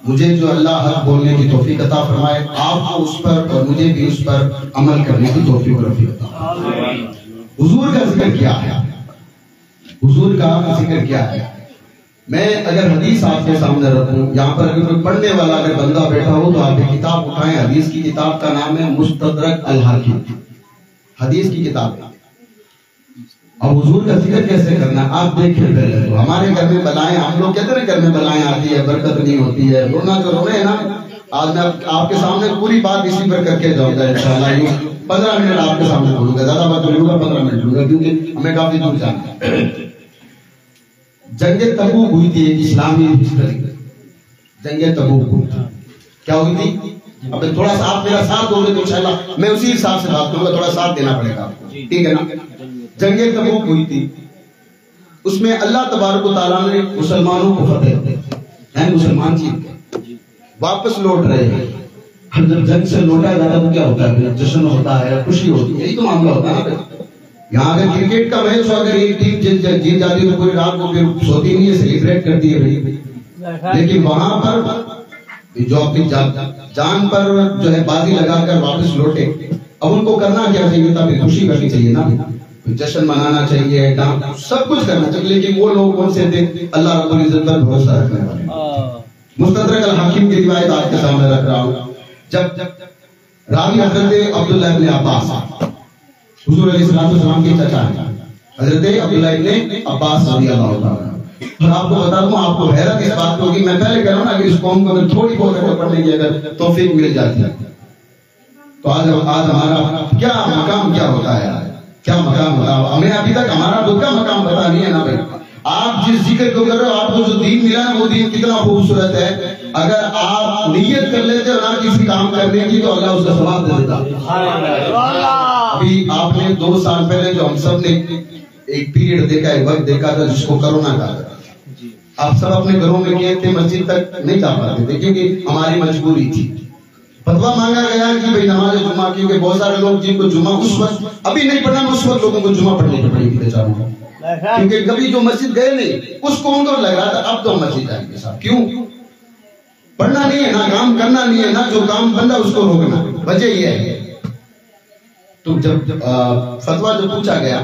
مجھے جو اللہ حق بولنے کی توفیق عطا فرمائے، آپ کو اس پر اور مجھے بھی اس پر عمل کرنے کی توفیق اور رفیق عطا فرمائے۔ حضور کا ذکر کیا ہے، حضور کا ذکر کیا ہے؟ میں اگر حدیث آپ کے سامنے رکھوں، یہاں پر اگر کوئی پڑھنے والا اگر بندہ بیٹھا ہو تو آپ ایک کتاب اٹھائیں، حدیث کی کتاب کا نام ہے مستدرک الحاکم، حدیث کی کتاب ہے۔ اب حضور کا ذکر کیسے کرنا ہے آپ دیکھیں پہلے تو۔ ہمارے گھر میں بلائیں، ہم لوگ کہتے ہیں گھر میں بلائیں آتی ہے، برکت نہیں ہوتی ہے، رونا تو رونے نا۔ آج میں آپ کے سامنے پوری بات اسی پر کر کے جاؤں گا انشاءاللہ۔ 15 منٹ آپ کے سامنے بولوں گا، زیادہ بات بولوں گا 15 منٹ بولوں گا، کیونکہ ہمیں کافی دور جانا ہے۔ جنگ تبوک ہوئی تھی، ایک اسلامی ہسٹری، جنگ تبوک ہوئی تھی، کیا ہوئی تھی؟ اب تھوڑا سا آپ میرا ساتھ دو گے تو انشاءاللہ میں اسی حساب سے بات کروں گا، تھوڑا ساتھ دینا پڑے گا آپ کو، ٹھیک ہے نا؟ جنگ تبوک ہوئی تھی، اس میں اللہ تبارک و تعالیٰ نے مسلمانوں کو فتح ہے، مسلمان جیت واپس لوٹ رہے ہیں۔ جب جنگ سے لوٹا جاتا ہے تو کیا ہوتا ہے؟ جشن ہوتا ہے، خوشی ہوتی ہے، یہی تو معاملہ ہوتا ہے نا۔ یہاں اگر کرکٹ کا میچ ہو، اگر ایک ٹیم جیت جاتی ہے تو کوئی رات کو پھر سوتی نہیں ہے، سیلیبریٹ کرتی ہے بھائی۔ لیکن وہاں پر جو اپنی جان پر جو ہے بازی لگا کر واپس لوٹے، اب ان کو کرنا کیا چاہیے تھا؟ خوشی کرنی چاہیے نا، جشن منانا چاہیے، سب کچھ کرنا چاہیے، لیکن وہ لوگ کون سے تھے؟ اللہ رب العزت پر بھروسہ رکھنے والے۔ مستدرک الحاکم کی روایت آپ کے سامنے رکھ رہا ہوں۔ جب راوی حضرت عبداللہ ابن عباس، حضور علیہ السلام کے چچا ہیں، حضرت عبداللہ ابن عباس رضی اللہ عنہ۔ اور آپ کو بتا دوں، آپ کو حیرت اس بات ہوگی، میں پہلے کہہ رہا ہوں نا، اگر اس قوم کو اگر تھوڑی بہت اگر پڑھنے کی اگر توفیق مل جاتی ہے تو آج ہمارا کیا مقام کیا ہوتا ہے، کیا مقام ہوتا ہے۔ ہمیں ابھی تک ہمارا خود کا مقام پتا نہیں ہے نا بھائی۔ آپ جس ذکر کو کر رہے ہو، آپ کو جو دین ملا ہے وہ دین کتنا خوبصورت ہے۔ اگر آپ نیت کر لیتے ہو نا کسی کام کرنے کی تو اللہ اس کا ثواب دے دیتا۔ ابھی آپ نے 2 سال پہلے جو ہم سب نے ایک پیریڈ دیکھا، ایک وقت دیکھا تھا جس کو کرونا کہا تھا، آپ سب اپنے گھروں میں گئے تھے، مسجد تک نہیں جا پاتے تھے کیونکہ ہماری مجبوری تھی۔ فتویٰ مانگا گیا کہ بھئی نماز جمعہ، کیونکہ بہت سارے لوگ جن کو جمعہ اس وقت ابھی نہیں پڑھنا، اس وقت لوگوں کو جمعہ پڑھنے کی پڑے گی بیچاروں کو، کیونکہ کبھی جو مسجد گئے نہیں اس کو ان کو لگ رہا تھا اب تو ہم مسجد جائیں گے صاحب۔ کیوں؟ پڑھنا نہیں ہے نا، کام کرنا نہیں ہے نا، جو کام بندہ اس کو روکنا، وجہ یہ ہے۔ تو جب فتویٰ جو پوچھا گیا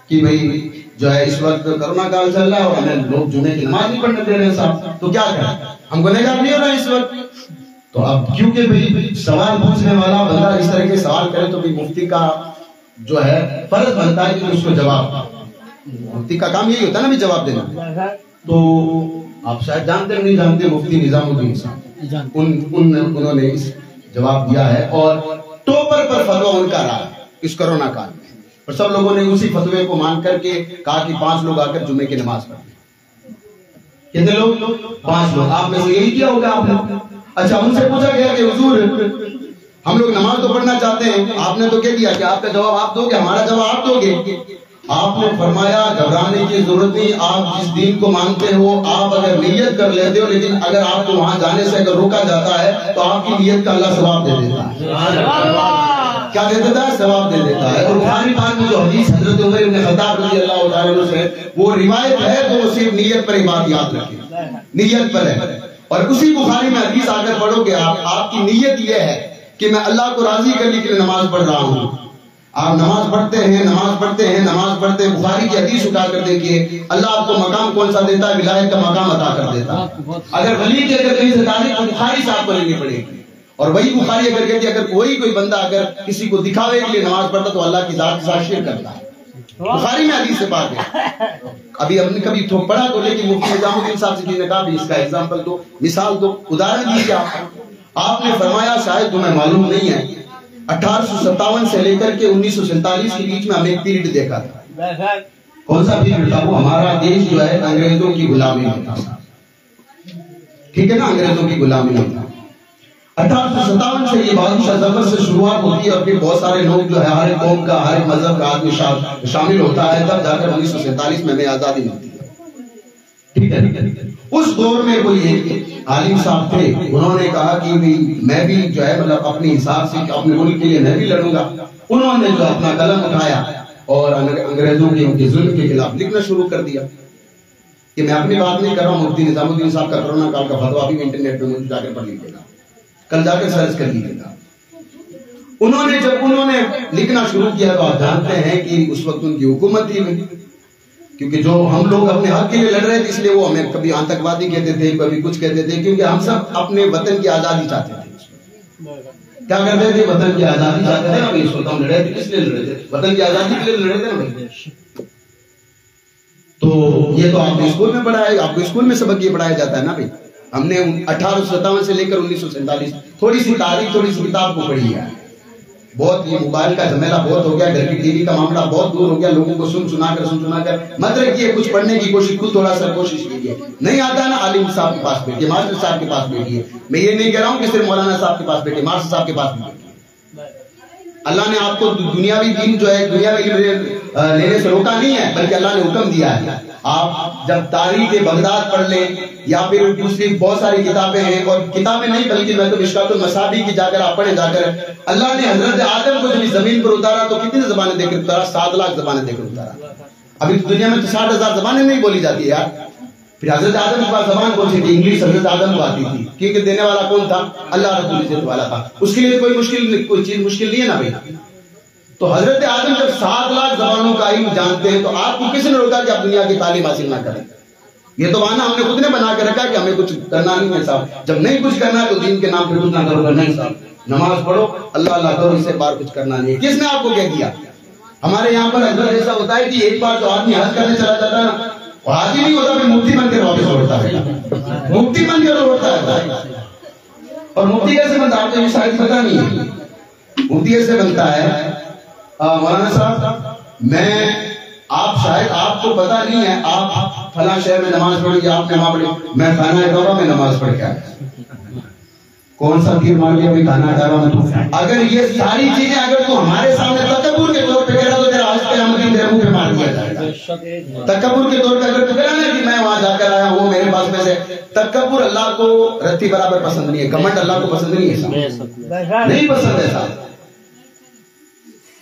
کہ بھئی جو ہے اس وقت کرونا کال چل رہا ہے اور ہمیں لوگ جمعے کی نماز نہیں پڑھنے دے رہے ہیں صاحب، تو کیا کریں؟ ہم کو نگاہ نہیں ہو رہا اس وقت۔ تو اب کیونکہ بھئی سوال پوچھنے والا بندہ اس طرح کے سوال کرے تو بھی مفتی کا جو ہے فرض بنتا ہے کہ اس کو جواب، مفتی کا کام یہی ہوتا ہے نا بھی جواب دینا۔ تو آپ شاید جانتے نہیں جانتے، مفتی نظام الدین صاحب انہوں نے اس جواب دیا ہے، اور ٹوپر پر فتویٰ ان کا رہا اس کرونا کال میں، اور سب لوگوں نے اسی فتوے کو مان کر کے کہا کہ 5 لوگ آ کر جمعے کی نماز پڑھیں۔ کتنے لوگ؟ 5 لوگ۔ آپ میں سے یہی کیا ہوگا آپ نے؟ اچھا، ان سے پوچھا گیا کہ حضور ہم لوگ نماز تو پڑھنا چاہتے ہیں، آپ نے تو کہہ دیا کہ آپ کا جواب آپ دو گے، ہمارا جواب آپ دو گے۔ آپ نے فرمایا گھبرانے کی ضرورت نہیں، آپ جس دین کو مانتے ہو آپ اگر نیت کر لیتے ہو، لیکن اگر آپ کو وہاں جانے سے اگر روکا جاتا ہے تو آپ کی نیت کا اللہ ثواب دے دیتا ہے۔ کیا دے دیتا ہے؟ ثواب دے دیتا ہے۔ اور بخاری پاک میں جو حدیث حضرت عمر بن خطاب رضی اللہ تعالیٰ عنہ سے وہ روایت ہے تو وہ صرف نیت پر ہی بات یاد رکھیں، نیت پر ہے۔ اور اسی بخاری میں حدیث آ کر پڑھو گے آپ کی نیت یہ ہے کہ میں اللہ کو راضی کرنے کے لیے نماز پڑھ رہا ہوں۔ آپ نماز پڑھتے ہیں، نماز پڑھتے ہیں، نماز پڑھتے ہیں، بخاری کی حدیث اٹھا کر دیکھیے، اللہ آپ کو مقام کون سا دیتا ہے؟ ولایت کا مقام عطا کر دیتا ہے۔ اگر ولی کے اگر کہیں سے تعلق تو بخاری سے آپ کو لینی پڑے گی، اور وہی بخاری اگر کہتی ہے اگر کوئی بندہ اگر کسی کو دکھاوے کے لیے نماز پڑھتا تو اللہ کی ذات کے ساتھ شرک کرتا ہے۔ بخاری میں حدیث سے بات ہے۔ ابھی ہم نے کبھی پڑھا تو، لیکن مفتی نظام الدین صاحب سے کہا بھی اس کا ایگزامپل دو، مثال دو، ادھارن دیجیے۔ آپ نے فرمایا شاید تمہیں معلوم نہیں ہے 1857 سے لے کر کے 1947 کے بیچ میں ہم ایک پیریڈ دیکھا تھا۔ کون سا پیریڈ تھا وہ؟ ہمارا دیش جو ہے انگریزوں کی غلامی میں تھا، ٹھیک ہے نا، انگریزوں کی غلامی میں تھا۔ 1857 سے یہ بادشاہ ظفر سے شروعات ہوتی ہے، اور پھر بہت سارے لوگ جو ہے ہر ایک قوم کا ہر ایک مذہب کا آدمی شامل ہوتا ہے، تب جا کر 1947 میں ہمیں آزادی ملتی ہے، ٹھیک ہے۔ اس دور میں کوئی ایک عالم صاحب تھے، انہوں نے کہا کہ میں بھی جو ہے مطلب اپنے حساب سے اپنے ملک کے لیے میں بھی لڑوں گا۔ انہوں نے جو اپنا قلم اٹھایا اور انگریزوں کے ان کے ظلم کے خلاف لکھنا شروع کر دیا۔ کہ میں اپنی بات نہیں کر رہا ہوں، مفتی نظام الدین صاحب کا کرونا کال کا فتویٰ بھی انٹرنیٹ پہ مجھے جا کر پڑھ لیجیے گا، کل جا کر سرچ کر لیجیے گا۔ جب انہوں نے لکھنا شروع کیا تو آپ جانتے ہیں کہ اس وقت ان کی حکومت ہی نہیں، کیونکہ جو ہم لوگ اپنے حق کے لیے لڑ رہے تھے اس لیے وہ ہمیں کبھی آتنکوادی کہتے تھے، کبھی کچھ کہتے تھے، کیونکہ ہم سب اپنے وطن کی آزادی چاہتے تھے۔ کیا کرتے تھے؟ وطن کی آزادی چاہتے تھے نا بھائی، اس وقت ہم لڑے تھے، کس لیے لڑے تھے؟ وطن کی آزادی کے لیے لڑے تھے نا بھائی۔ تو یہ تو آپ نے اسکول میں پڑھا ہے، آپ کو اسکول میں سبق یہ پڑھایا جاتا ہے نا بھائی۔ ہم نے 1857 سے لے کر 1947 تھوڑی سی تاریخ، تھوڑی سی کتاب کو پڑھی ہے۔ بہت یہ موبائل کا جھمیلا بہت ہو گیا، گھر کی ٹی وی کا معاملہ بہت دور ہو گیا، لوگوں کو سن سنا کر مت رکھیے، کچھ پڑھنے کی کوشش، خود تھوڑا سا کوشش کیجیے۔ نہیں آتا نا، عالم صاحب کے پاس بیٹھیے، ماسٹر صاحب کے پاس بیٹھیے۔ میں یہ نہیں کہہ رہا ہوں کہ صرف مولانا صاحب کے پاس بیٹھیے، ماسٹر صاحب کے پاس بیٹھیے۔ اللہ نے آپ کو دنیاوی دین جو ہے، دنیاوی لینے سے روکا نہیں ہے، بلکہ اللہ نے حکم دیا ہے۔ آپ جب تاریخ بغداد پڑھ لیں یا پھر دوسری بہت ساری کتابیں ہیں، اور کتابیں نہیں بلکہ میں تو مشکات المصابیح کی جا کر آپ پڑھیں، جا کر اللہ نے حضرت آدم کو جب زمین پر اتارا تو کتنی زبانیں دے کر اتارا؟ 7 لاکھ زبانیں دے کر اتارا۔ ابھی دنیا میں تو 60,000 زبانیں نہیں بولی جاتی ہے یار۔ پھر حضرت آدم کے پاس زبان کون سی تھی؟ انگلش حضرت آدم کو آتی تھی، کیونکہ دینے والا کون تھا؟ اللہ رب العزت والا تھا۔ اس کے لیے کوئی چیز مشکل نہیں ہے نا بھائی۔ تو حضرت آدم جب 7 لاکھ زبانوں کا علم جانتے ہیں تو آپ کو کس نے روکا کہ آپ دنیا کی تعلیم حاصل نہ کریں؟ یہ تو بہانہ ہم نے خود نے بنا کے رکھا کہ ہمیں کچھ کرنا نہیں ہے صاحب۔ جب نہیں کچھ کرنا ہے تو دین کے نام پہ کچھ نہ کرو، نہیں صاحب، نماز پڑھو، اللہ اللہ کرو، اس سے بار کچھ کرنا نہیں ہے۔ کس نے آپ کو کہہ دیا؟ ہمارے یہاں پر حضرت ایسا ہوتا ہے کہ ایک بار جو آدمی حج کرنے چلا جاتا ہے نا، وہ حج ہی نہیں ہوتا، پھر مفتی بن کے واپس لوٹتا ہے، مفتی بن کے لوٹتا ہے۔ اور مفتی کیسے بنتا ہے؟ آپ کو یہ شاید پتہ نہیں ہے۔ مفتی ایسے بنتا ہے، مولانا صاحب آپ شاید آپ کو پتہ نہیں ہے، آپ فلاں شہر میں نماز پڑھی یا آپ نے وہاں پڑھی، میں خانہ کعبہ میں نماز پڑھ کے آیا۔ کون سا تیر مار لیا بھائی خانہ کعبہ میں؟ اگر یہ ساری چیزیں اگر تو ہمارے سامنے تکبر کے طور پہ کہہ رہا تو تیرا آج قیامت کے منہ پہ مار دیا جائے گا۔ تکبر کے طور پہ اگر تو کہہ رہا نا کہ میں وہاں جا کر آیا، وہ میرے پاس میں سے، تکبر اللہ کو رتی برابر پسند نہیں ہے، گھمنڈ اللہ کو پسند نہیں ہے، نہیں پسند ہے صاحب،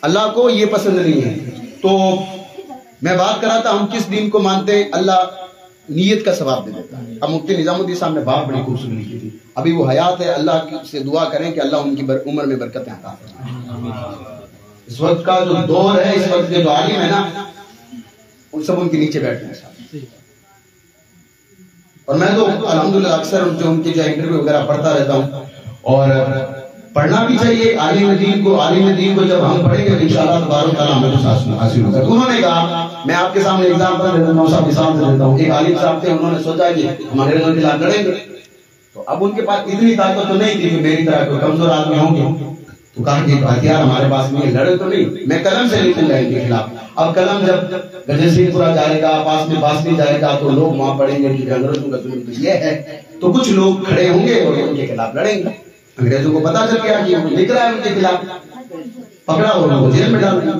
اللہ کو یہ پسند نہیں ہے۔ تو میں بات کر رہا تھا ہم کس دین کو مانتے ہیں، اللہ نیت کا ثواب دے دیتا ہے۔ اب مفتی نظام الدین صاحب نے بات بڑی خوبصورت لکھی تھی، ابھی وہ حیات ہے، اللہ سے دعا کریں کہ اللہ ان کی عمر میں برکتیں عطا فرمائے۔ اس وقت کا جو دور ہے، اس وقت کے جو عالم ہے نا، ان سب ان کے نیچے بیٹھتے ہیں۔ اور میں تو الحمدللہ اکثر ان کے جو انٹرویو وغیرہ پڑھتا رہتا ہوں، اور پڑھنا بھی چاہیے عالم دین کو جب ہم پڑھیں گے انشاءاللہ تبارک تعالیٰ ہمیں کچھ حاصل ہوگا۔ انہوں نے کہا، میں آپ کے سامنے ایگزامپل دیتا ہوں، صاحب مثال دیتا ہوں، ایک عالم صاحب تھے، انہوں نے سوچا کہ ہمارے کے خلاف لڑیں گے، تو اب ان کے پاس اتنی طاقت تو نہیں تھی کہ میری طرح کوئی کمزور آدمی ہوں گے، تو کہا کہ ہتھیار ہمارے پاس نہیں، لڑے تو نہیں، میں قلم سے لکھوں گا ان کے خلاف۔ اب قلم جب گجر سنگھ پورا جائے گا، پاس میں باس نہیں جائے گا، تو لوگ وہاں پڑھیں گے کہ انگریزوں کا ظلم تو یہ ہے، تو کچھ لوگ کھڑے ہوں گے اور ان کے خلاف لڑیں گے۔ انگریزوں کو پتا چل گیا کہ وہ لکھ رہا ہے ان کے خلاف، پکڑا اور ان کو جیل میں ڈال دیا۔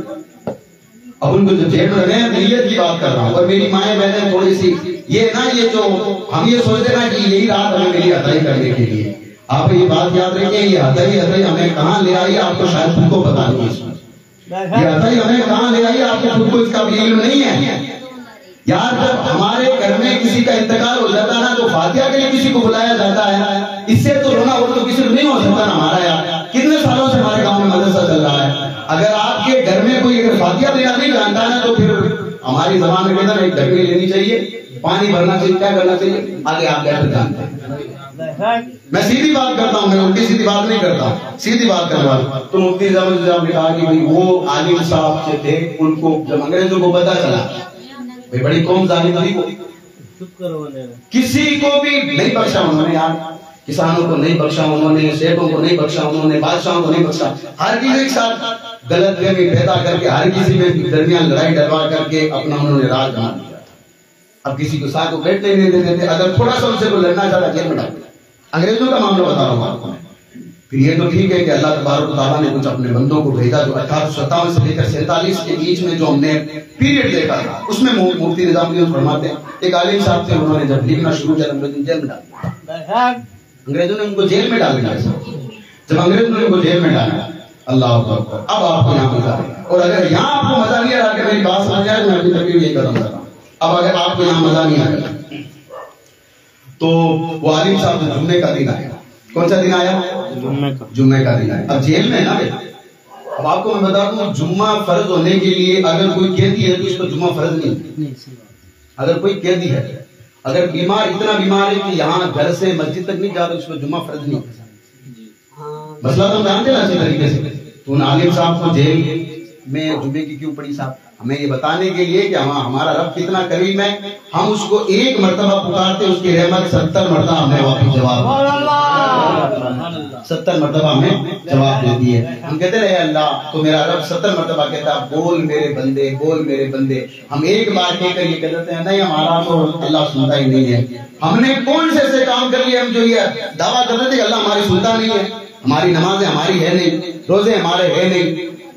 اب ان کو جو جیل میں رہے ہیں، نیت کی بات کر رہا ہوں، اور میری مائیں بہنیں تھوڑی سی یہ جو ہم یہ سوچتے نا کہ یہی رات ہمیں ملی ہتائی کرنے کے لیے، آپ یہ بات یاد رکھیں، یہ ہتائی ہمیں کہاں لے آئی آپ کو شاید خود کو پتا نہیں ہے، یہ ہتائی ہمیں کہاں لے آئی آپ کو خود کو اس کا بھی علم نہیں ہے۔ یار جب ہمارے گھر میں کسی کا انتقال ہو جاتا ہے نا، تو فاتحہ کے لیے کسی کو بلایا جاتا ہے، اس سے تو رونا وہ تو کسی کو نہیں ہو سکتا نا ہمارا۔ یار کتنے سالوں سے ہمارے گاؤں میں مدرسہ چل رہا ہے، اگر آپ کے گھر میں کوئی اگر فاتحہ دینا نہیں جانتا ہے نا، تو پھر ہماری زبان میں کہتا ہے ایک ڈھکڑی لینی چاہیے، پانی بھرنا چاہیے، کیا کرنا چاہیے، آگے آپ لیٹر جانتے ہیں۔ میں سیدھی بات کرتا ہوں، میں الٹی سیدھی بات نہیں کرتا، سیدھی بات کرتا ہوں۔ تو مفتی نظام الدین صاحب نے کہا کہ وہ عالم صاحب جو تھے، ان کو جب انگریزوں کو پتا چلا بھئی بڑی قوم ظالم تھی، کسی کو بھی نہیں بخشا انہوں نے، یار کسانوں کو نہیں بخشا انہوں نے، سیٹوں کو نہیں بخشا انہوں نے، بادشاہوں کو نہیں بخشا، ہر کسی ایک ساتھ غلط فہمی پیدا کر کے، ہر کسی میں درمیان لڑائی ڈلوا کر کے اپنا انہوں نے راج بنا دیا۔ اب کسی کو ساتھ کو بیٹھنے نہیں دیتے تھے، اگر تھوڑا سا ان سے کوئی لڑنا چاہتا جیل میں ڈال دیا۔ انگریزوں کا معاملہ بتا رہا ہوں آپ کو۔ پھر یہ تو ٹھیک ہے کہ اللہ تبارک و تعالیٰ نے کچھ اپنے بندوں کو بھیجا، جو 1857 سے لے کر 47 کے بیچ میں جو ہم نے پیریڈ دیکھا تھا، اس میں مفتی نظام الدین فرماتے ہیں ایک عالم صاحب تھے، انہوں نے جب لکھنا شروع کیا انگریزوں جیل میں ڈال دیا، انگریزوں نے ان کو جیل میں ڈال دیا۔ جب انگریزوں نے ان کو جیل میں ڈالا، اللہ اکبر، اب آپ کو یہاں مزہ آئے گا، اور اگر یہاں آپ کو مزہ نہیں آ رہا کہ میری بات سمجھ جائے تو میں اپنی تقریر یہی ختم کر رہا ہوں۔ اب اگر آپ کو یہاں مزہ نہیں آ رہا تو وہ عالم صاحب جمعے کا دن آیا. کون سا دن آیا؟ جمعے کا دن آیا. اب جیل میں نا. اب آپ کو میں بتا دوں جمعہ فرض ہونے کے لیے اگر کوئی قیدی ہے تو اس پر جمعہ فرض نہیں. اگر کوئی قیدی ہے اگر بیمار اتنا بیمار ہے کہ یہاں گھر سے مسجد تک نہیں جاتا اس پر جمعہ فرض نہیں. مسئلہ تو جانتے نا اچھی طریقے سے. تو ان عالم صاحب کو جیل میں جمعے کی کیوں پڑی صاحب؟ ہمیں یہ بتانے کے لیے کہ ہمارا رب کتنا کریم ہے. ہم اس کو ایک مرتبہ پکارتے اس کی رحمت 70 مرتبہ ہمیں واپس جواب 70 مرتبہ ہمیں جواب دیتی ہے. ہم کہتے رہے اللہ تو میرا رب 70 مرتبہ کہتا بول میرے بندے بول میرے بندے. ہم ایک بار کہہ کر یہ کہتے ہیں نہیں ہمارا تو اللہ سنتا ہی نہیں ہے. ہم نے کون سے ایسے کام کر لیے ہم جو یہ دعویٰ کرتے تھے کہ اللہ ہماری سنتا نہیں ہے. ہماری نمازیں ہماری ہے نہیں, روزے ہمارے ہے نہیں,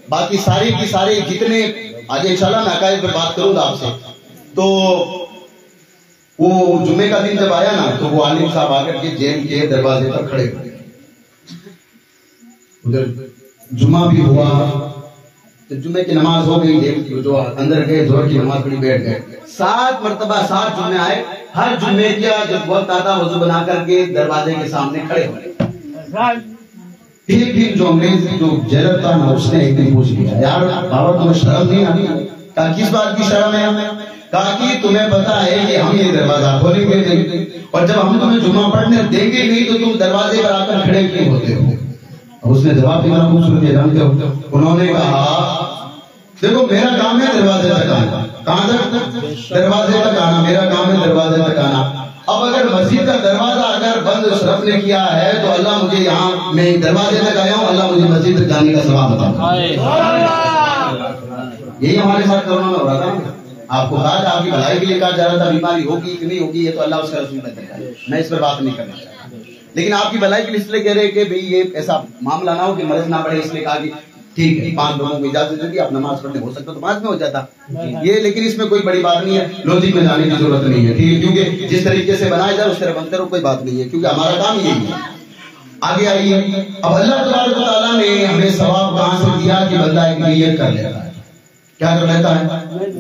باقی ساری کی ساری جتنے آج انشاءاللہ میں عقائد پر بات کروں گا آپ سے. تو وہ جمعے کا دن جب آیا نا تو وہ عالم صاحب آ کر کے جیل کے دروازے پر کھڑے ہوئے. ادھر جمعہ بھی ہوا تو جمعے کی نماز ہو گئی. جیل جو اندر گئے ظہر کی نماز پڑھی بیٹھ گئے. 7 مرتبہ 7 جمعے آئے. ہر جمعے کیا جب وقت آتا وضو بنا کر کے دروازے کے سامنے کھڑے ہوئے. ایک دن جو انگریز جو جیلر تھا نا اس نے ایک دن پوچھ لیا یار بابا تمہیں شرم نہیں آتی؟ کہا کس بات کی شرم ہے ہمیں؟ کہا کہ تمہیں پتا ہے کہ ہم یہ دروازہ کھولیں گے نہیں اور جب ہم تمہیں جمعہ پڑھنے دیں گے نہیں تو تم دروازے پر آ کر کھڑے کیوں ہوتے ہو؟ اور اس نے جواب دیا خوبصورت ہے جانتے ہو. انہوں نے کہا دیکھو میرا کام ہے دروازے تک آنا. کہاں تک؟ دروازے تک آنا. میرا کام ہے دروازے تک آنا. اب اگر مسجد کا دروازہ اگر بند شرف نے کیا ہے تو اللہ مجھے یہاں میں دروازے تک آیا ہوں اللہ مجھے مسجد تک جانے کا ثواب بتا. یہی ہمارے ساتھ کرونا میں ہو رہا تھا. آپ کو کہا تھا آپ کی بھلائی کے لیے کہا جا رہا تھا بیماری ہوگی کہ نہیں ہوگی یہ تو اللہ اس کا رسول بتائے گا. میں اس پر بات نہیں کرنا چاہتا لیکن آپ کی بھلائی کے لیے اس لیے کہہ رہے کہ بھئی یہ ایسا معاملہ نہ ہو کہ مرض نہ پڑے اس لیے کہا کہ ٹھیک ہے 5 لوگوں کو اجازت دے دی آپ نماز پڑھنے ہو سکتا تو 5 میں ہو جاتا یہ. لیکن اس میں کوئی بڑی بات نہیں ہے لوجک میں جانے کی ضرورت نہیں ہے. ٹھیک ہے کیونکہ جس طریقے سے بنایا جائے اس طرح بنتے رہو کوئی بات نہیں ہے کیونکہ ہمارا کام یہی ہے. آگے آئیے. اب اللہ تبارک و تعالیٰ نے ہمیں ثواب کہاں سے دیا کہ بندہ ایک نیت کر لیتا ہے. کیا کر لیتا ہے؟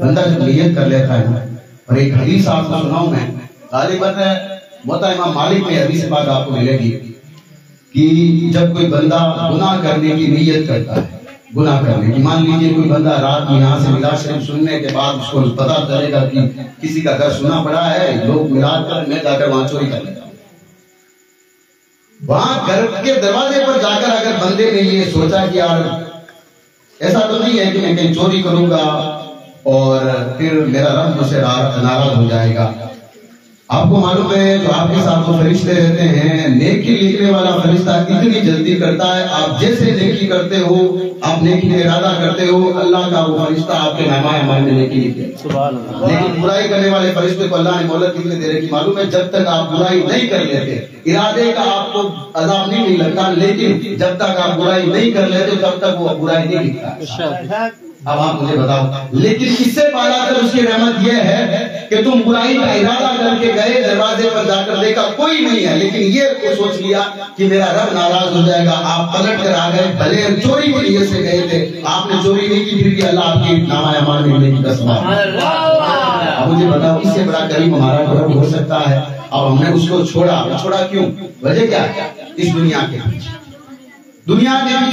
بندہ جب نیت کر لیتا ہے. اور ایک حدیث آپ کو سناؤں میں غالباً موطا امام مالک میں حدیث بات آپ کو ملے گی کہ جب کوئی بندہ گناہ کرنے کی نیت کرتا ہے گناہ کرنے کی. مان لیجیے کوئی بندہ رات میں یہاں سے میلاد شریف سننے کے بعد اس کو پتا چلے گا کہ کسی کا گھر سنا پڑا ہے لوگ میلاد کر میں جا کر وہاں چوری کر لیتا ہوں. وہاں گھر کے دروازے پر جا کر اگر بندے نے یہ سوچا کہ یار ایسا تو نہیں ہے کہ میں کہیں چوری کروں گا اور پھر میرا رب مجھ سے ناراض ہو جائے گا. آپ کو معلوم ہے جو آپ کے ساتھ فرشتے رہتے ہیں نیکی لکھنے والا فرشتہ اتنی جلدی کرتا ہے. آپ جیسے نیکی کرتے ہو آپ نیکی کا ارادہ کرتے ہو اللہ کا وہ فرشتہ آپ کے مہمان میں نیکی لکھتے ہیں. لیکن برائی کرنے والے فرشتے کو اللہ نے مہلت کتنے دے رکھی معلوم ہے؟ جب تک آپ برائی نہیں کر لیتے ارادے کا آپ کو عذاب نہیں لگتا لیکن جب تک آپ برائی نہیں کر لیتے تب تک وہ برائی نہیں لکھتا. اب آپ مجھے بتاؤ لیکن اس سے بالا کر اس کی رحمت یہ ہے کہ تم برائی کا ارادہ کر کے گئے دروازے پر جا کر دیکھا کوئی نہیں ہے لیکن یہ سوچ لیا کہ میرا رب ناراض ہو جائے گا. آپ پلٹ کر آ گئے بھلے چوری کی نیت سے گئے تھے آپ نے چوری نہیں کی پھر بھی اللہ آپ کی نامہ اعمال ملنے کی قسم. اب مجھے بتاؤ اس سے بڑا کریم ہمارا رب ہو سکتا ہے؟ اب ہم نے اس کو چھوڑا کیوں؟ وجہ کیا ہے؟ اس دنیا کے پیچھے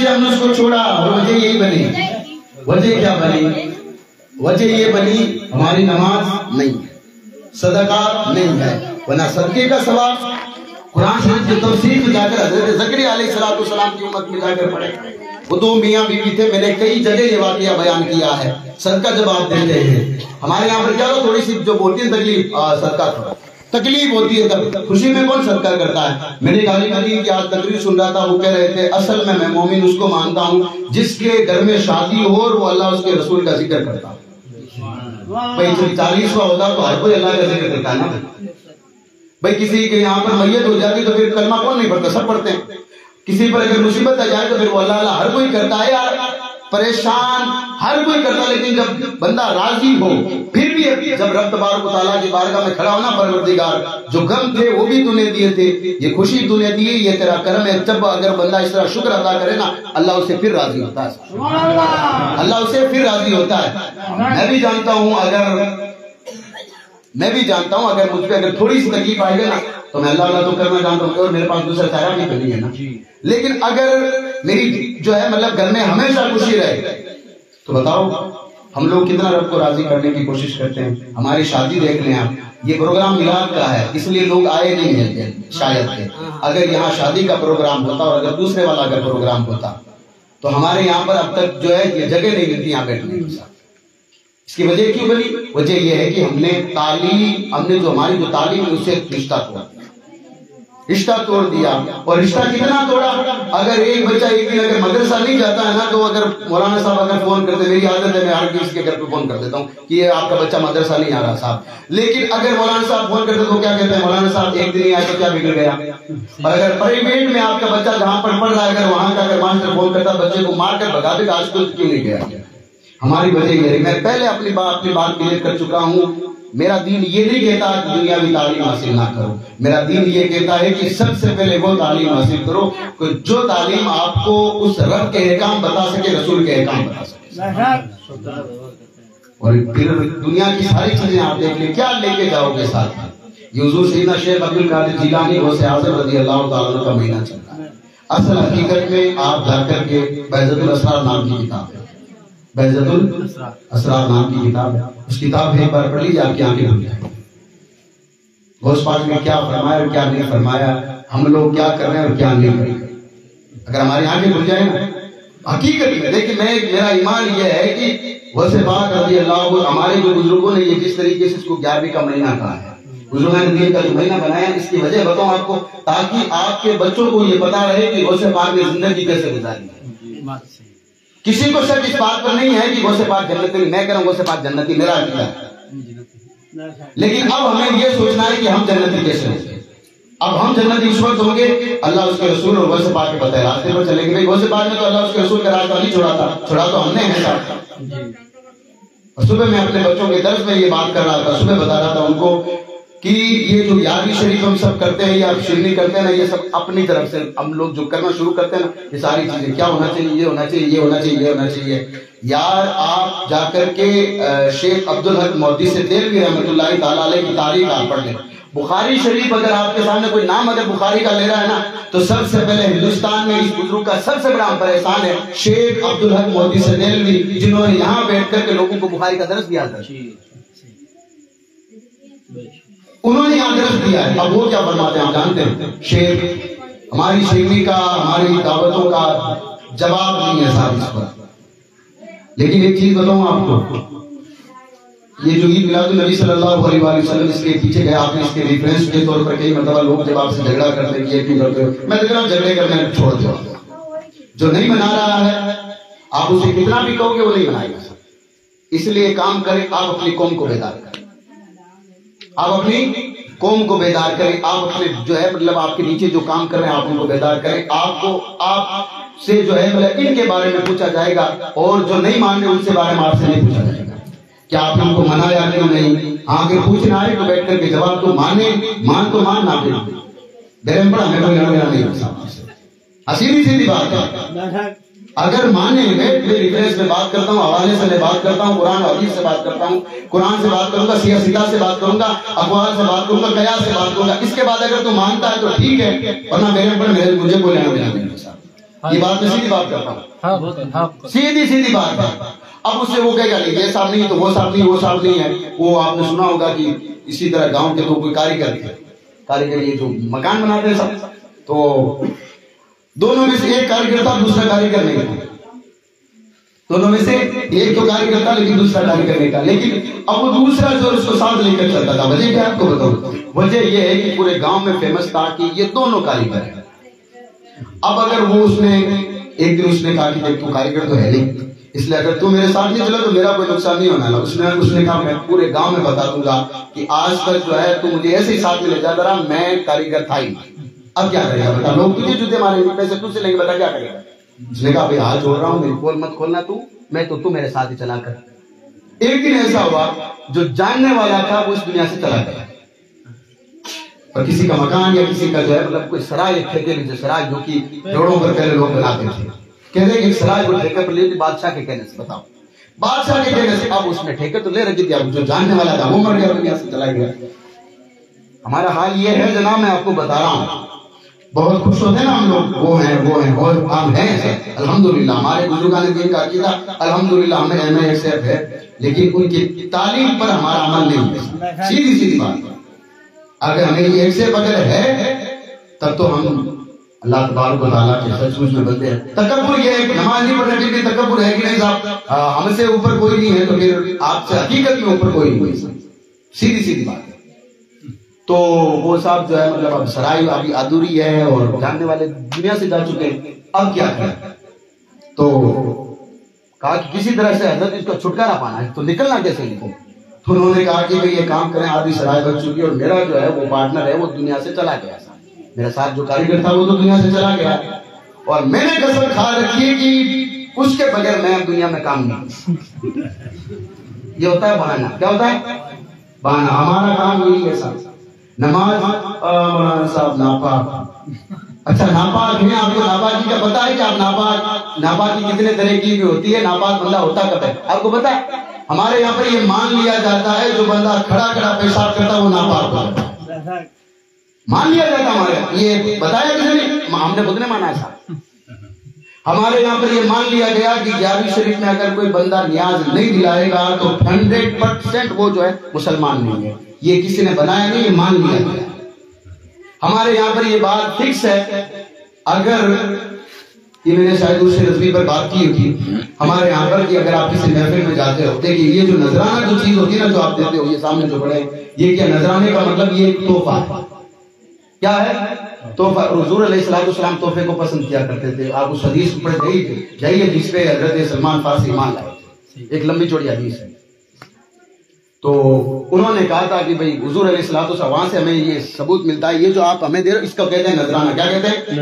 ہم نے اس کو چھوڑا اور وجہ یہی بنی. وجہ کیا بنی؟ وجہ یہ بنی ہماری نماز نہیں ہے صدقہ نہیں ہے ورنہ صدقے کا ثواب قرآن شریف کی تفسیر میں جا کر حضرت زکریا علیہ السلام کی امت میں جا کر پڑھے. وہ 2 میاں بیوی تھے میں نے کئی جگہ یہ واقعہ بیان کیا ہے. صدقہ جب آپ دیتے ہیں ہمارے یہاں پر کیا ہو تھوڑی سی جو بولتی ہے تکلیف صدقہ تھوڑا تکلیف ہوتی ہے تب خوشی میں کون صدقہ کرتا ہے؟ میں نے غالب علی کی آج تقریر سن رہا تھا وہ کہہ رہے تھے اصل میں مومن اس کو مانتا ہوں جس کے گھر میں شادی ہو اور وہ اللہ اس کے رسول کا ذکر کرتا. بھائی 40واں ہوتا تو ہر کوئی اللہ کا ذکر کرتا ہے نا. بھائی کسی کے یہاں پر میت ہو جاتی تو پھر کلمہ کون نہیں پڑھتا؟ سب پڑھتے ہیں. کسی پر اگر مصیبت آ جائے تو پھر وہ اللہ ہر کوئی کرتا ہے یار. پریشان ہر کوئی کرتا لیکن جب بندہ راضی ہو پھر بھی جب رب تبارک و تعالیٰ کی بارگاہ میں کھڑا ہونا پروردگار جو غم تھے وہ بھی تو نے دیے تھے یہ خوشی تو نے دی یہ تیرا کرم ہے. جب اگر بندہ اس طرح شکر ادا کرے نا اللہ اسے پھر راضی ہوتا ہے. اللہ اسے پھر راضی ہوتا ہے. میں بھی جانتا ہوں اگر مجھ پہ اگر تھوڑی سی تکلیف آئے گا نا تو میں اللہ اللہ تو کرنا جانتا ہوں اور میرے پاس دوسرا چارہ بھی نہیں ہے نا. لیکن اگر میری جو ہے مطلب گھر میں ہمیشہ خوشی رہے تو بتاؤ ہم لوگ کتنا رب کو راضی کرنے کی کوشش کرتے ہیں. ہماری شادی دیکھ لیں آپ, یہ پروگرام میلاد کا ہے اس لیے لوگ آئے نہیں ملتے شاید کہ اگر یہاں شادی کا پروگرام ہوتا اور اگر دوسرے والا اگر پروگرام ہوتا تو ہمارے یہاں پر اب تک جو ہے یہ جگہ نہیں ملتی یہاں بیٹھنے کے ساتھ. اس کی وجہ کیوں بنی؟ وجہ یہ ہے کہ ہم نے جو ہماری جو تعلیم ہے اس سے رشتہ توڑ دیا. اور رشتہ کتنا توڑا, اگر ایک بچہ ایک دن اگر مدرسہ نہیں جاتا ہے نا تو اگر مولانا صاحب اگر فون کرتے, میری عادت ہے میں ہر کسی کے گھر پہ فون کر دیتا ہوں کہ یہ آپ کا بچہ مدرسہ نہیں آ رہا صاحب, لیکن اگر مولانا صاحب فون کرتے تو کیا کہتے ہیں, مولانا صاحب ایک دن ہی آئے تو کیا بگڑ گیا. اور اگر پرائیویٹ میں آپ کا بچہ جہاں پر پڑھ رہا ہے اگر وہاں کا اگر ماسٹر فون کرتا بچے کو مار کر بھگا دے آج کل کیوں نہیں گیا. ہماری وجہ یہ ہے, میں پہلے اپنی بات کلیئر کر چکا ہوں, میرا دین یہ نہیں کہتا کہ دنیاوی تعلیم حاصل نہ کرو, میرا دین یہ کہتا ہے کہ سب سے پہلے وہ تعلیم حاصل کرو کہ جو تعلیم آپ کو اس رب کے احکام بتا سکے, رسول کے احکام بتا سکے. اور پھر دنیا کی ساری چیزیں آپ دیکھ لیں, کیا لے کے جاؤ گے ساتھ. یہ حضور سیدنا شیخ عبد القادر جیلانی غوث اعظم رضی اللہ تعالیٰ عنہ کا مہینہ چل رہا ہے. اصل حقیقت میں آپ جا کر کے بہجت الاسرار نام کی کتاب ہے, بہجت الاسرار نام کی کتاب ہے, اس کتاب ایک بار پڑھ لیجیے آپ کی آنکھیں کھل جائیں. غوث پاک نے کیا فرمایا اور کیا نہیں فرمایا, ہم لوگ کیا کر رہے ہیں اور کیا نہیں کر رہے. اگر ہماری آنکھیں کھل جائیں نا حقیقت میں دیکھیں, میرا ایمان یہ ہے کہ غوث پاک رضی اللہ عنہ ہمارے جو بزرگوں نے یہ جس طریقے سے اس کو 11ویں کا مہینہ کہا ہے, بزرگوں نے دین کا جو مہینہ بنایا, اس کی وجہ بتاؤں آپ کو تاکہ آپ کے بچوں کو یہ پتا رہے کہ غوث پاک نے زندگی کیسے گزاری ہے. کسی کو شک اس بات پر نہیں ہے کہ غوث پاک جنتی, میں کہہ رہا ہوں غوث پاک جنتی, میرا عقیدہ ہے. لیکن اب ہمیں یہ سوچنا ہے کہ ہم جنتی کیسے ہوں گے. اب ہم جنتی اس وقت ہوں گے اللہ اس کے رسول اور غوث پاک کے بتائے راستے پر چلیں گے. غوث پاک نے تو اللہ اس کے رسول کا راستہ نہیں چھوڑا تھا, چھوڑا تو ہم نے ہے. اور صبح میں اپنے بچوں کے درس میں یہ بات کر رہا تھا, صبح بتا رہا تھا ان کو کہ یہ جو یارویں شریف ہم سب کرتے ہیں یا شیرنی کرتے ہیں نا, یہ سب اپنی طرف سے ہم لوگ جو کرنا شروع کرتے ہیں نا, یہ ساری چیزیں کیا ہونا چاہیے, یہ ہونا چاہیے, یہ ہونا چاہیے, یہ ہونا چاہیے. یار آپ جا کر کے شیخ عبدالحق مودی سے دہلوی رحمۃ اللہ تعالیٰ علیہ کی تاریخ آپ پڑھ لیں. بخاری شریف اگر آپ کے سامنے کوئی نام اگر بخاری کا لے رہا ہے نا تو سب سے پہلے ہندوستان میں اس بزرگ کا سب سے بڑا ہم پر احسان ہے شیخ عبدالحق مودی سے دہلوی, جنہوں نے یہاں بیٹھ کر کے لوگوں کو بخاری کا درس دیا تھا. انہوں نے یہاں درس دیا ہے. اب وہ کیا فرماتے ہیں آپ جانتے ہیں, شیخ ہماری شیرنی کا ہماری دعوتوں کا جواب نہیں ہے صاحب اس پر. لیکن ایک چیز بتاؤں آپ کو, یہ جو عید میلاد النبی صلی اللہ علیہ وسلم اس کے پیچھے گئے, آپ نے اس کے ریفرنس کے طور پر کئی مرتبہ لوگ جب آپ سے جھگڑا کرتے ہیں, یہ کیوں کرتے ہو, میں دیکھ رہا ہوں جھگڑے کرنے چھوڑ دو. جو نہیں منا رہا ہے آپ اسے کتنا بھی کہو گے وہ نہیں منائے گا. اس لیے کام کریں, آپ اپنی قوم کو بیدار کریں, آپ اپنی قوم کو بیدار کریں, آپ اپنے جو ہے مطلب آپ کے نیچے جو کام کر رہے ہیں آپ ان کو بیدار کریں. آپ سے جو ہے مطلب ان کے بارے میں پوچھا جائے گا, اور جو نہیں مان رہے ان سے بارے میں آپ سے نہیں پوچھا جائے گا کیا آپ نے ان کو منا یا کیوں نہیں. آگے پوچھنا ہے تو بیٹھ کر کے جواب تو مان تو مان نہ دے, درم پڑا میں کوئی لڑنا نہیں ہو سکتا. سیدھی بات ہے. اگر مانے میں ریفرنس میں بات کرتا ہوں, حوالے سے میں بات کرتا ہوں, قرآن و حدیث سے بات کرتا ہوں, قرآن سے بات کروں گا, سیدھا سے بات کروں گا, اقوال سے بات کروں گا, قیاس سے بات کروں گا. اس کے بعد اگر تو مانتا ہے تو ٹھیک ہے, ورنہ میرے پر مجھے کوئی لینا دینا نہیں. یہ بات میں سیدھی بات کرتا ہوں, سیدھی بات ہے. اب اس سے وہ کہے گا یہ صاحب نہیں تو وہ صاحب نہیں, وہ صاحب نہیں ہے. وہ آپ نے سنا ہوگا کہ اسی طرح گاؤں کے تو کوئی کاریگر یہ جو مکان بناتے ہیں سب, تو دونوں میں سے ایک کاریگر تھا, دوسرا کاریگر نہیں تھا. دونوں میں سے ایک تو کاریگر تھا لیکن دوسرا کاریگر نہیں تھا. لیکن اب وہ دوسرا جو اس کو ساتھ لے کر چلتا تھا. وجہ کیا آپ کو بتاؤں, وجہ یہ ہے کہ پورے گاؤں میں فیمس تھا کہ یہ دونوں کاریگر ہیں. اب اگر وہ اس نے ایک دن اس نے کہا کہ تو کاریگر تو ہے نہیں, اس لیے اگر تو میرے ساتھ نہیں چلا تو میرا کوئی نقصان نہیں ہونا. اس نے کہا میں پورے گاؤں میں بتا دوں گا کہ آج تک جو ہے تو مجھے ایسے ہی ساتھ میں لے جاتا رہا, میں کاریگر تھا ہی. اب کیا کرے گا بتا, لوگ تجھے جوتے ماریں گے, پیسے تجھ سے لیں گے, بتا کیا کرے گا. اس نے کہا بھائی ہاتھ جوڑ رہا ہوں, میری پول مت کھولنا تو, میں تو میرے ساتھ ہی چلا کر. ایک دن ایسا ہوا جو جاننے والا تھا وہ اس دنیا سے چلا گیا, اور کسی کا مکان یا کسی کا جو ہے مطلب کوئی سرائے ٹھیکے لیجیے, سرائے جو کہ کروڑوں پر پہلے لوگ بناتے تھے, کہتے ہیں کہ سرائے کو ٹھیکے پر لیے بادشاہ کے کہنے سے. بتاؤ بادشاہ کے کہنے سے, اب اس نے ٹھیکے تو لے رکھی تھی, اب جو جاننے والا تھا وہ مر گیا, دنیا سے چلا گیا. ہمارا حال یہ ہے جناب، میں آپ کو بتا رہا ہوں، بہت خوش ہوتے ہیں نا ہم لوگ، وہ ہیں ہم ہیں الحمدللہ، ہمارے بزرگان دین کا عقیدہ الحمدللہ ہمیں ایم اے ایکسیپٹ ہے، لیکن ان کی تعلیم پر ہمارا عمل نہیں ہے. سیدھی بات، اگر ہمیں یہ ایکسیپٹ اگر ہے تب تو ہم اللہ تبارک و تعالیٰ کے سچ مچ میں بنتے ہیں. تکبر یہ ہے کہ نماز نہیں پڑھنے کے لیے تکبر ہے کہ نہیں صاحب، ہم سے اوپر کوئی نہیں ہے تو پھر آپ سے حقیقت میں اوپر کوئی نہیں ہے. سیدھی بات ہے. تو وہ صاحب جو ہے مطلب اب سرائی ابھی ادھوری ہے اور جاننے والے دنیا سے جا چکے ہیں، اب کیا کریں؟ تو کہا کہ کسی طرح سے حضرت اس کا چھٹکارا پانا ہے، تو نکلنا کیسے ان کو؟ تو انہوں نے کہا کہ یہ کام کریں، آدھی سرائی بچ چکی اور میرا جو ہے وہ پارٹنر ہے وہ دنیا سے چلا گیا، میرا ساتھ جو کاریگر تھا وہ تو دنیا سے چلا گیا، اور میں نے قسم کھا رکھی ہے کہ اس کے بغیر میں اب دنیا میں کام نہیں. یہ ہوتا ہے بہانا. کیا ہوتا ہے؟ بہانا. ہمارا کام یہی ہے صاحب. نماز مولانا صاحب ناپاک. اچھا ناپاک ہے، آپ کو ناپاکی کا پتا ہے کہ آپ ناپاکی کتنے طرح کی بھی ہوتی ہے؟ ناپاک بندہ ہوتا کب ہے آپ کو پتا ہے؟ ہمارے یہاں پر یہ مان لیا جاتا ہے جو بندہ کھڑا پیشاب کرتا ہے وہ ناپاک ہوتا ہے، مان لیا جاتا. ہمارے یہ بتایا کسی نے؟ ہم نے خود نے مانا ہے صاحب. ہمارے یہاں پر یہ مان لیا گیا کہ 11ویں شریف میں اگر کوئی بندہ نیاز نہیں دلائے گا تو 100% وہ جو ہے مسلمان نہیں ہے. یہ کسی نے بنایا نہیں، یہ مان لیا گیا. ہمارے یہاں پر یہ بات فکس ہے. اگر یہ میں نے شاید اس سے رضوی پر بات کی ہوتی، ہمارے یہاں پر کہ اگر آپ کسی محفل میں جاتے ہو دیکھیے یہ جو نذرانہ جو چیز ہوتی ہے نا جو آپ دیتے ہو، یہ سامنے جو پڑے یہ کیا نذرانے کا مطلب یہ ایک تحفہ ہے. کیا ہے؟ تحفہ. حضور علیہ السلام تحفے کو پسند کیا کرتے تھے. آپ اس حدیث کو پڑھ جائیے جس پہ حضرت سلمان فارسی ایمان لائے، ایک لمبی چوڑی حدیث ہے. تو انہوں نے کہا تھا کہ بھئی حضور علیہ السلام وہاں سے ہمیں یہ ثبوت ملتا ہے، یہ جو آپ ہمیں دے رہے اس کو کہتے ہیں نذرانہ. کیا کہتے ہیں؟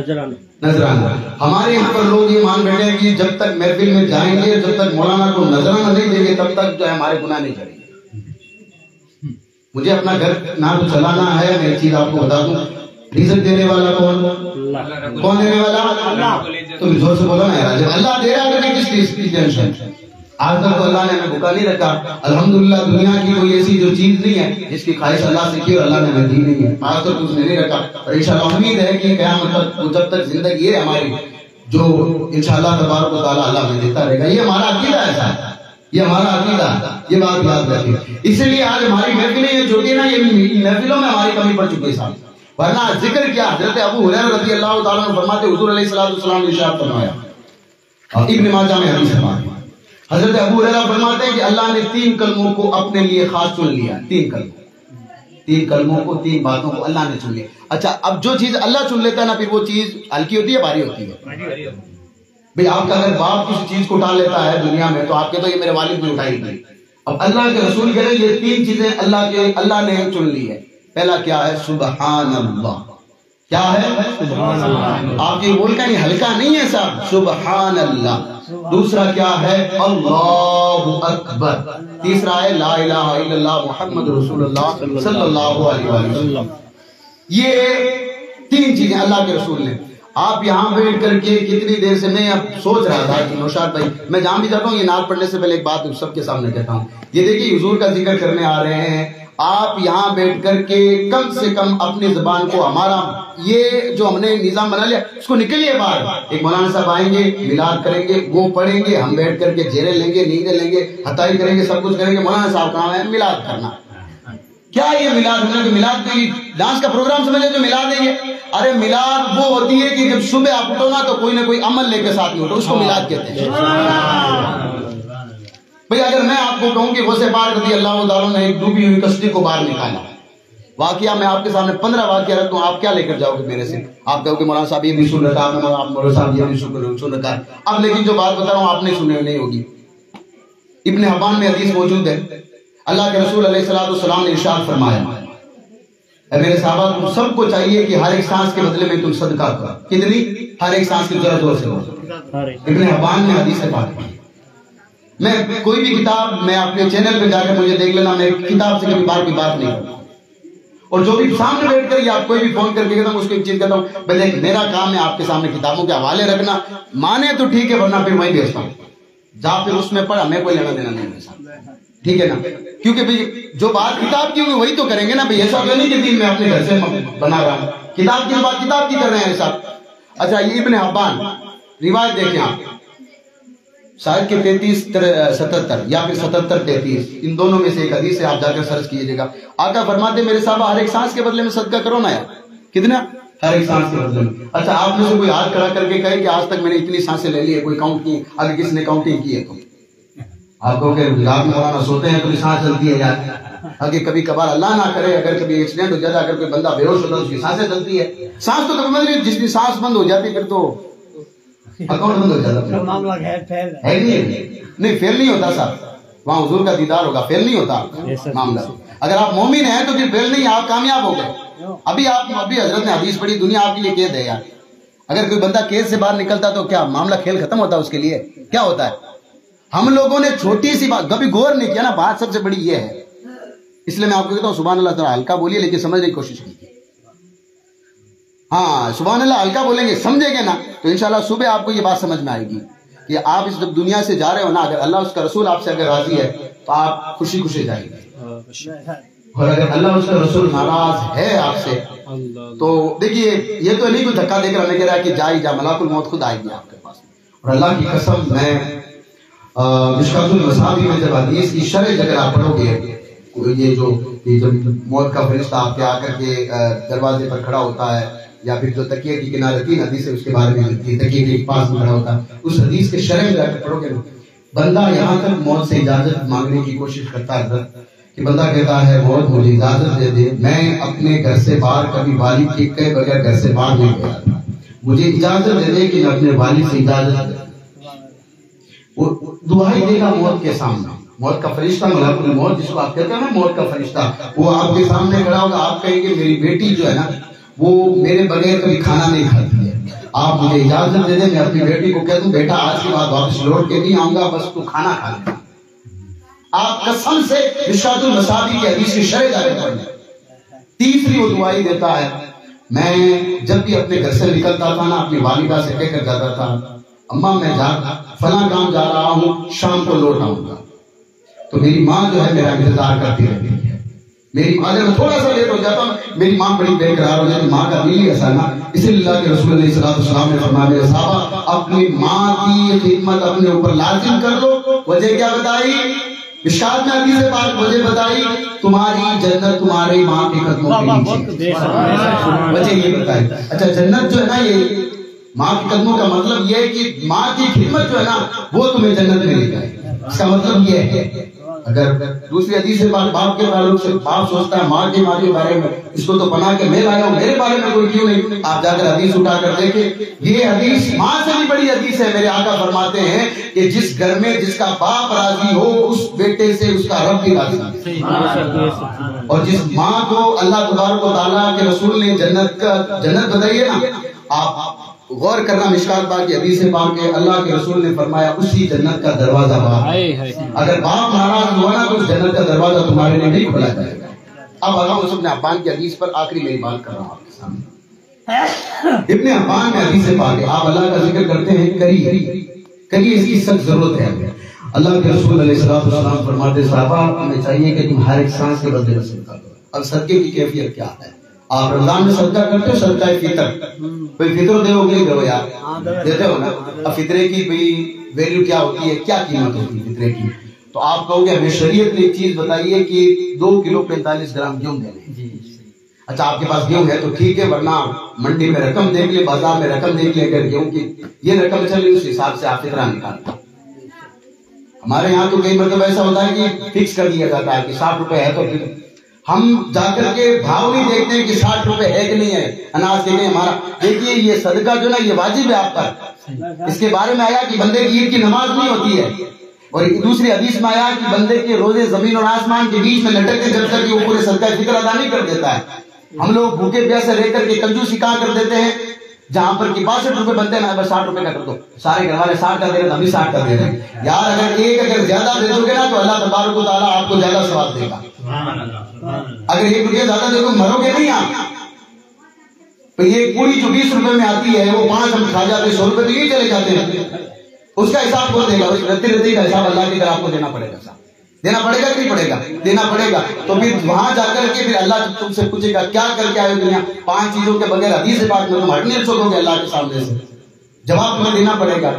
نذرانہ. ہمارے یہاں پر لوگ یہ مان بیٹھے ہیں کہ جب تک محفل میں جائیں گے، جب تک مولانا کو نذرانہ نہیں دیں گے تب تک جو ہے ہمارے گناہ نہیں جائیں گے. مجھے اپنا گھر نہ تو چلانا ہے. میں ایک چیز آپ کو بتا دوں، رزق دینے والا کون دینے والا؟ اللہ. تم زور سے بولو نا یار، جب اللہ دے رہا ہے کس چیز کی ٹینشن؟ آج تک تو اللہ نے ہمیں بھوکا نہیں رکھا. الحمدللہ دنیا کی کوئی ایسی جو چیز نہیں ہے جس کی خواہش اللہ سے کی اور اللہ نے ہمیں دی نہیں ہے. آج تک اس نے نہیں رکھا، اور انشاءاللہ امید ہے کہ قیامت تک جب تک زندگی ہے ہماری جو انشاءاللہ تبارک و تعالیٰ اللہ ہمیں دیتا رہے گا. یہ ہمارا عقیدہ ہے، یہ ہمارا عقیدہ ہے. یہ بات یاد رکھیے. اسی لیے آج ہماری محفلیں یہ جو نا یہ محفلوں میں ہماری کمی پڑ چکی ہے صاحب. ورنہ ذکر کیا حضرت ابو ہریرہ رضی اللہ تعالیٰ عنہ فرماتے حضور علیہ السلام نے ارشاد فرمایا، ابن ماجہ میں حدیث ہے، حضرت ابو ہریرہ فرماتے ہیں کہ اللہ نے 3 کلموں کو اپنے لیے خاص چن لیا. 3 کلموں کو، 3 باتوں کو اللہ نے چن لیا. اچھا اب جو چیز اللہ چن لیتا ہے نا پھر وہ چیز ہلکی ہوتی ہے بھاری ہوتی ہے؟ بھئی آپ کا اگر باپ کسی چیز کو اٹھا لیتا ہے دنیا میں تو آپ کہتے ہو یہ میرے والد نے اٹھائی تھی. اب اللہ کے رسول کہہ رہے ہیں یہ 3 چیزیں اللہ نے چن لی ہے. پہلا کیا ہے؟ سبحان اللہ. کیا ہے؟ سبحان اللہ. آپ یہ بول کر یہ ہلکا نہیں ہے صاحب، سبحان اللہ. دوسرا کیا ہے؟ اللہ اکبر. تیسرا ہے لا الہ الا اللہ محمد رسول اللہ صلی اللہ علیہ وسلم. یہ 3 چیزیں اللہ کے رسول نے. آپ یہاں بیٹھ کر کے کتنی دیر سے میں اب سوچ رہا تھا کہ نوشاد بھائی میں جہاں بھی جاتا ہوں یہ نعت پڑھنے سے پہلے ایک بات سب کے سامنے کہتا ہوں. یہ دیکھیے حضور کا ذکر کرنے آ رہے ہیں، آپ یہاں بیٹھ کر کے کم سے کم اپنی زبان کو، ہمارا یہ جو ہم نے نظام بنا لیا اس کو نکلیے باہر. ایک مولانا صاحب آئیں گے، میلاد کریں گے، وہ پڑھیں گے، ہم بیٹھ کر کے جیرے لیں گے، نیندیں لیں گے، حتائی کریں گے، سب کچھ کریں گے. مولانا صاحب کا نام ہے میلاد کرنا. کیا یہ میلاد ہونا کہ میلاد کوئی ڈانس کا پروگرام سمجھے جو میلاد ہے یہ؟ ارے میلاد وہ ہوتی ہے کہ جب صبح آپ اٹھو نا تو کوئی نہ کوئی عمل لے کے ساتھ میں اٹھو، اس کو میلاد کہتے ہیں. بھئی اگر میں آپ کو کہوں کہ غوث پاک رضی اللہ تعالیٰ نے ایک ڈوبی ہوئی کشتی کو باہر نکالا، واقعہ میں آپ کے سامنے 15 واقعہ رکھ دوں، آپ کیا لے کر جاؤ گے میرے سے؟ آپ کہو کہ مولانا صاحب یہ بھی سن رکھا، آپ مولانا صاحب یہ بھی سن رکھا. اب لیکن جو بات بتا رہا ہوں آپ نے سنے نہیں ہوگی. ابن حبان میں حدیث موجود ہے، اللہ کے رسول علیہ السلام نے ارشاد فرمایا، اے میرے صحابہ تم سب کو چاہیے کہ ہر ایک سانس کے بدلے میں تم صدقہ کرو. کتنی؟ ہر ایک سانس کی ضرورت زور سے ہو. ابن حبان میں حدیث ہے پاک. میں کوئی بھی کتاب میں آپ کے چینل پہ جا کر مجھے دیکھ لینا، میں کتاب سے کبھی بار کی بات نہیں کرتا. اور جو بھی سامنے بیٹھ کر یا آپ کوئی بھی فون کر کے کہتا ہوں اس کو ایک چیز کہتا ہوں، بھائی دیکھ میرا کام ہے آپ کے سامنے کتابوں کے حوالے رکھنا، مانے تو ٹھیک ہے ورنہ پھر وہیں بھیجتا ہوں، جا پھر اس میں پڑھا، میں کوئی لینا دینا نہیں ہے. ٹھیک ہے نا, کیونکہ بھئی جو بات کتاب کی ہوگی وہی تو کریں گے نا بھئی, ایسا تو نہیں کہ دین میں اپنے گھر سے بنا رہا ہوں, کتاب کی بات کتاب کی کر رہے ہیں صاحب. اچھا یہ ابن حبان روایت دیکھیں آپ, شاید کہ 33-77 یا پھر 77-33, ان دونوں میں سے ایک حدیث ہے, آپ جا کر سرچ کیجئے گا. آقا فرماتے میرے صحابہ ہر ایک سانس کے بدلے میں صدقہ کرو نا یار. کتنا؟ ہر ایک سانس کے بدلے میں. اچھا آپ میں سے کوئی ہاتھ کھڑا کر کے کہے کہ آج تک میں نے اتنی سانسیں لے لی ہے, کوئی کاؤنٹ کی, اگر کس نے کاؤنٹنگ کی ہے تو آپ کو کہ رات میں مولانا سوتے ہیں تو سانس چلتی ہے یار. اگر کبھی کبھار اللہ نہ کرے اگر کبھی ایکسیڈنٹ ہو جاتا, اگر کوئی بندہ بے ہوش ہوتا ہے اس کی سانسیں چلتی ہے. سانس تو کبھی بند نہیں, جس کی سانس بند ہو جاتی پھر تو اکاؤنٹ بند ہو جاتا ہے. نہیں فیل نہیں ہوتا صاحب, وہاں حضور کا دیدار ہوگا, فیل نہیں ہوتا معاملہ. اگر آپ مومن ہیں تو پھر فیل نہیں, آپ کامیاب ہو گئے. ابھی حضرت نے حدیث پڑھی, دنیا آپ کے لیے قید ہے یار. اگر کوئی بندہ قید سے باہر نکلتا تو کیا معاملہ کھیل ختم ہوتا اس کے لیے؟ کیا ہوتا ہے؟ ہم لوگوں نے چھوٹی سی بات کبھی غور نہیں کیا نا, بات سب سے بڑی یہ ہے. اس لیے میں آپ کو کہتا ہوں سبحان اللہ تعالیٰ ہلکا بولیے لیکن سمجھنے کی کوشش کیجیے. ہاں سبحان اللہ ہلکا بولیں گے, سمجھیں گے نا تو انشاءاللہ صبح آپ کو یہ بات سمجھ میں آئے گی کہ آپ اس دنیا سے جا رہے ہو نا, اگر اللہ اس کا رسول آپ سے اگر راضی ہے تو آپ خوشی خوشی جائیں گے, اور اگر اللہ اس کا رسول ناراض ہے آپ سے تو دیکھیے یہ تو نہیں کوئی دھکا دے کر ہمیں کہہ رہا ہے کہ جائے جا, ملاک الموت خود آئے گی آپ کے پاس. اور اللہ کی قسم میں مشکات المصابیح میں جب حدیث کی شرح اگر آپ پڑھو گے, یہ جو موت کا فرشتہ آپ کے آ کر کے دروازے پر کھڑا ہوتا ہے, یا پھر جو تکیے کی کنارے 3 حدیث ہے اس کے بارے میں ملتی ہے, تکیے کے پاس میں کھڑا ہوتا ہے, اس حدیث کے شرح میں جا کر پڑھو گے بندہ یہاں تک موت سے اجازت مانگنے کی کوشش کرتا ہے کہ بندہ کہتا ہے موت مجھے اجازت دے دے, میں اپنے گھر سے باہر کبھی والد کے کہے بغیر گھر سے باہر نہیں گیا تھا, مجھے اجازت دے دے کہ میں اپنے والد سے اجازت دے. وہ دعائی دے گا موت کے سامنے, موت کا فرشتہ ملک الموت جس کو آپ کہتے ہیں نا موت کا فرشتہ, وہ آپ کے سامنے کھڑا ہوگا. آپ کہیں گے میری بیٹی جو ہے نا وہ میرے بغیر کبھی کھانا نہیں کھاتی ہے, آپ مجھے اجازت دے دیں میں اپنی بیٹی کو کہہ دوں بیٹا آج کے بعد واپس لوٹ کے نہیں آؤں گا, بس تو کھانا کھا لینا. آپ قسم سے مشکات المصابیح کی حدیث کی شرح جا کے پڑھیں. تیسری وہ دعائی دیتا ہے, میں جب بھی اپنے گھر سے نکلتا تھا نا اپنی والدہ سے کہہ کر جاتا تھا اماں میں فلاں کام جا رہا ہوں, شام کو لوٹ آؤں گا. تو میری ماں جو ہے میرا انتظار کرتی رہتی ہے. میری ماں جب تھوڑا سا لیٹ ہو جاتا ہوں میری ماں بڑی بے قرار ہو جاتی, ماں کا دل ہی ایسا نا. اسی لیے اللہ کے رسول علیہ السلام نے فرمایا میرے صحابہ اپنی ماں کی خدمت اپنے اوپر لازم کر لو. وجہ کیا بتائی؟ مشکات میں حدیث پاک وجہ بتائی, تمہاری جنت تمہاری ماں کے قدموں کے نیچے. وجہ یہ بتائی. اچھا جنت جو ہے نا یہ ماں کے قدموں کا مطلب یہ ہے کہ ماں کی خدمت جو ہے نا وہ تمہیں جنت میں لے جائے. اس کا مطلب یہ ہے اگر دوسری حدیث سے باپ کے تعلق سے باپ سوچتا ہے ماں کے بارے میں اس کو تو بنا کے میں لایا ہوں, میرے بارے میں کوئی کیوں نہیں. آپ جا کر حدیث اٹھا کر دیکھیں, یہ حدیث ماں سے بھی بڑی حدیث ہے. میرے آقا فرماتے ہیں کہ جس گھر میں جس کا باپ راضی ہو اس بیٹے سے اس کا رب بھی راضی ہے. اور جس ماں کو اللہ تبارک و تعالیٰ کے رسول نے جنت بتائی ہے نا, آپ غور کرنا مشکات پاک کی حدیث پاک میں اللہ کے رسول نے فرمایا اسی جنت کا دروازہ باپ ہے. اگر باپ ناراض ہوا نا تو اس جنت کا دروازہ تمہارے لیے نہیں کھولا جائے گا. اب آقا ابن حبان کی حدیث پر آخری میری بات کر رہا ہوں آپ کے سامنے. ابن حبان میں حدیث پاک ہے, آپ اللہ کا ذکر کرتے ہیں کریے اس کی سخت ضرورت ہے. اللہ کے رسول علیہ السلام فرماتے صحابہ ہمیں چاہیے کہ تم ہر ایک سانس کے بدلے میں صدقہ کرو. اب صدقے کی کیفیت کیا ہے؟ آپ رمضان میں صدقہ کرتے ہو, صدقہ فطر, کوئی فطر دے ہو کہ نہیں دو یار, دیتے ہو نا. اب فطرے کی ویلیو کیا ہوتی ہے, کیا قیمت ہوتی ہے فطرے کی؟ تو آپ کہو گے ہمیں شریعت نے ایک چیز بتائیے کہ 2 کلو 45 گرام گیہوں دینے. اچھا آپ کے پاس گیہوں ہے تو ٹھیک ہے, ورنہ منڈی میں رقم دیکھ لیں, بازار میں رقم دیکھ لیں, اگر گیہوں کی یہ رقم چلے اس حساب سے آپ فطرہ نکالتے. ہمارے یہاں تو کئی مرتبہ ایسا ہوتا ہے کہ فکس کر دیا جاتا ہے کہ 60 روپے ہے, تو پھر ہم جا کر کے بھاؤ نہیں دیکھتے ہیں کہ 60 روپے ہے کہ نہیں ہے اناج کے لیے ہمارا. دیکھیے یہ صدقہ جو نا یہ واجب ہے آپ پر. اس کے بارے میں آیا کہ بندے کی عید کی نماز نہیں ہوتی ہے, اور دوسری حدیث میں آیا کہ بندے کے روزے زمین اور آسمان کے بیچ میں لٹکتے جب تک کہ وہ پورے صدقہ فطر ادا نہیں کر دیتا ہے. ہم لوگ بھوکے پیاسے رہ کر کے کنجوسی کہاں کر دیتے ہیں, جہاں پر کہ 62 روپے بنتے ہیں 60 روپے کا کر دو. سارے گھر والے 60 کا دے رہے ہیں, ہم بھی 60 کا دے رہے ہیں یار. اگر زیادہ دے دو گے نا تو اللہ تبارک و تعالیٰ آپ کو زیادہ ثواب دے گا. اگر 1 روپیہ زیادہ دے دو مرو گے نہیں آپ. تو یہ پوری جو 20 روپے میں آتی ہے وہ 5 ہم کھا جاتے ہیں, 100 روپے تو یہ چلے جاتے ہیں. اس کا حساب کون دے گا؟ اس رتی کا حساب اللہ کی طرف آپ کو دینا پڑے گا. دینا پڑے گا کہ نہیں پڑے گا؟ دینا پڑے گا. تو پھر وہاں جا کر کے پھر اللہ تم سے پوچھے گا کیا کر کے آئے ہو دنیا؟ 5 چیزوں کے بغیر حدیث پاک میں تم ہٹ نہیں سکو گے اللہ کے سامنے سے. جواب تمہیں دینا پڑے گا.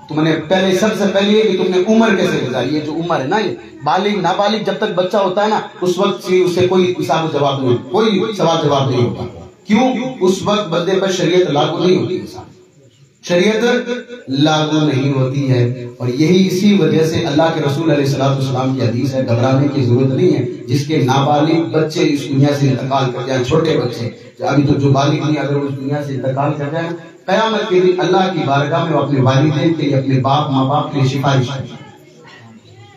تم نے پہلے سب سے پہلے کہ تم نے عمر کیسے گزاری. یہ جو عمر ہے نا، یہ بالغ نابالغ جب تک بچہ ہوتا ہے نا اس وقت سے اس سے کوئی حساب و جواب نہیں، کوئی سوال جواب نہیں ہوتا. کیوں؟ اس وقت بندے پر شریعت لاگو نہیں ہوتی ہے، شریعت لاگو نہیں ہوتی ہے. اور یہی اسی وجہ سے اللہ کے رسول علیہ السلام کی حدیث ہے گھبرانے کی ضرورت نہیں ہے. جس کے نابالغ بچے اس دنیا سے انتقال کر جائیں، چھوٹے بچے ابھی تو جو بالغ نہیں، اگر اس دنیا سے انتقال کر جائیں قیامت کے دن اللہ کی بارگاہ میں اپنے والدین کے لیے، اپنے باپ ماں باپ کے لیے سفارش کریں.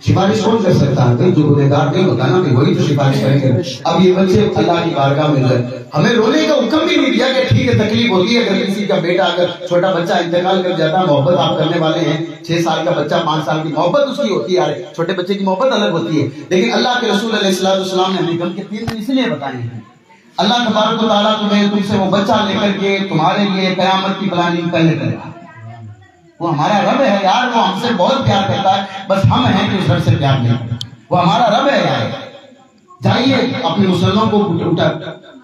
سفارش کون کر سکتا ہے؟ جو گنہگار نہیں ہوتا نا وہی تو سفارش کریں گے. اب یہ بچے اللہ کی بارگاہ میں جائے، ہمیں رونے کا حکم بھی نہیں دیا کہ ٹھیک ہے تکلیف ہوتی ہے اگر کسی کا بیٹا اگر چھوٹا بچہ انتقال کر جاتا ہے. محبت آپ کرنے والے ہیں، 6 سال کا بچہ 5 سال کی محبت اس کی ہوتی ہے، چھوٹے بچے کی محبت الگ ہوتی ہے. لیکن اللہ کے رسول علیہ السلام نے ہمیں غم کے 3 دن اس لیے بتائے ہیں. اللہ تبارک و تعالیٰ تم سے وہ بچہ لے کر کے تمہارے لیے قیامت کی پلاننگ پہلے کرے گا. وہ ہمارا رب ہے یار، وہ ہم سے بہت پیار کرتا ہے، بس ہم ہیں کہ اس رب سے پیار نہیں کرتے. وہ ہمارا رب ہے یار. جائیے اپنے مسلمانوں کو اٹھا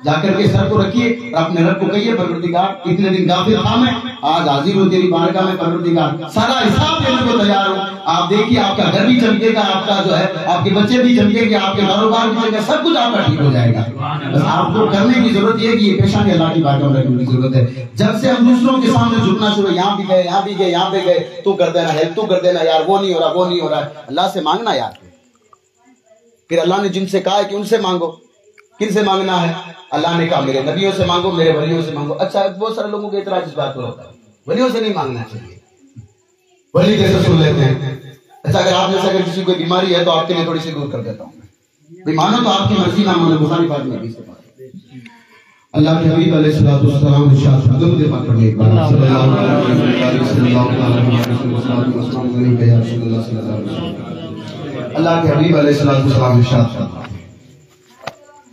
جا کر کے سر کو رکھیے اور اپنے رب کو کہیے پروردگار اتنے دن غافل تھا میں، آج حاضر ہوں تیری بارگاہ میں پروردگار، سارا حساب دینے کو تیار ہوں. آپ دیکھیے آپ کا گھر بھی چمکے گا، آپ کا جو ہے آپ کے بچے بھی چمکیں گے، آپ کے کاروبار بھی چمکے گا، سب کچھ آپ کا ٹھیک ہو جائے گا. بس آپ کو کرنے کی ضرورت یہ ہے کہ یہ پیشانی اللہ کی بارگاہ میں رکھنے کی ضرورت ہے. جب سے ہم دوسروں کے سامنے جھکنا شروع، یہاں بھی گئے یہاں بھی گئے یہاں پہ گئے، تو کر دینا ہے تو کر دینا یار، وہ نہیں ہو رہا وہ نہیں ہو رہا. اللہ سے مانگنا یار. پھر اللہ نے جن سے کہا ہے کہ ان سے مانگو. کن سے مانگنا ہے؟ اللہ نے کہا میرے نبیوں سے مانگو، میرے ولیوں سے مانگو. اچھا بہت سارے لوگوں کے اعتراض اس بات پر ہوتا ہے ولیوں سے نہیں مانگنا چاہیے. ولی کیسے سن لیتے ہیں؟ اچھا اگر آپ جیسے اگر کسی کو بیماری ہے تو آپ کے لیے تھوڑی سی دور کر دیتا ہوں. بھی مانو تو آپ کی مرضی، نہ مانو بخاری پاک میں حدیث ہے. اللہ کے حبیب علیہ الصلوۃ والسلام ارشاد فرماتے ہیں پڑھنے ایک بار صلی اللہ علیہ وسلم. اللہ کے حبیب علیہ الصلوۃ والسلام ارشاد فرماتے ہیں،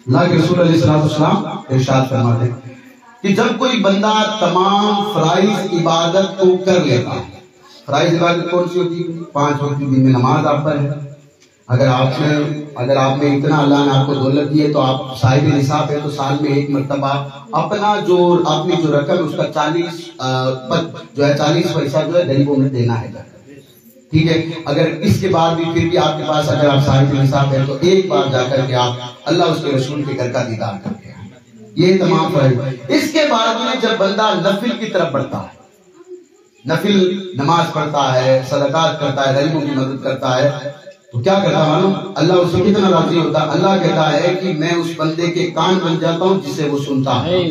اللہ کے رسول علیہ السلام ارشاد فرماتے ہیں کہ جب کوئی بندہ تمام فرائض عبادت کو کر لیتا ہے. فرائض عبادت کون سی ہوتی ہے؟ 5 وقت دن میں نماز آپ پر ہے. اگر آپ نے اتنا اللہ نے آپ کو دولت دی ہے تو آپ صاحب نصاب ہے تو سال میں 1 مرتبہ اپنی جو رقم ہے اس کا 40 پیسہ جو ہے غریبوں میں دینا ہے. ٹھیک ہے. اگر اس کے بعد بھی پھر بھی آپ کے پاس اگر آپ صاحب نصاب ہے تو ایک بار جا کر کے آپ اللہ اس کے رسول کے گھر کا دیدار کر کے آئیں. یہ تمام فرائض. اس کے بعد میں جب بندہ نفل کی طرف بڑھتا ہے، نفل نماز پڑھتا ہے، صدقات کرتا ہے، غریبوں کی مدد کرتا ہے، تو کیا کرتا ہے معلوم؟ اللہ اس سے کتنا راضی ہوتا ہے. اللہ کہتا ہے کہ میں اس بندے کے کان بن جاتا ہوں جسے وہ سنتا ہے.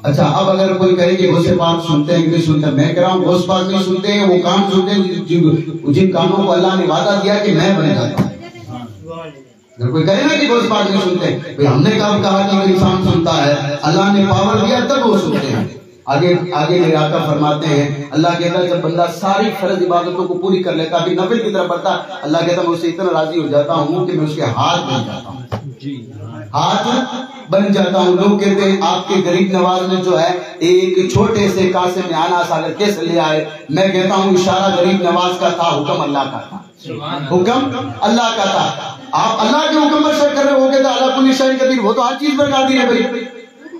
اچھا اب اگر کوئی کہے کہ غوث پاک سنتے ہیں کہ نہیں سنتے، میں کہہ رہا ہوں غوث پاک نہیں سنتے ہیں، وہ کان سنتے ہیں جن کانوں کو اللہ نے وعدہ دیا کہ میں بن جاتا ہوں. اگر کوئی کہے نا کہ غوث پاک نہیں سنتے، ہم نے کب کہا کہ انسان سنتا ہے؟ اللہ نے پاور دیا تب وہ سنتے ہیں. آگے میرے آقا فرماتے ہیں اللہ کہتا ہے جب بندہ ساری فرض عبادتوں کو پوری کر لیتا پھر نفل کی طرف بڑھتا، اللہ کہتا ہے میں اس سے اتنا راضی ہو جاتا ہوں کہ میں اس کے ہاتھ بن جاتا ہوں. ہاتھ بن جاتا ہوں. لوگ کہتے ہیں آپ کے غریب نواز نے جو ہے ایک چھوٹے سے کاسے میں آنا ساگر کیسے لے آئے؟ میں کہتا ہوں اشارہ غریب نواز کا تھا، حکم اللہ کا تھا. حکم اللہ کا تھا. آپ اللہ کے حکم پر شک کر رہے ہو، کہتا اللہ کل شیء قدیر، وہ تو ہر چیز پر قادر ہے بھائی.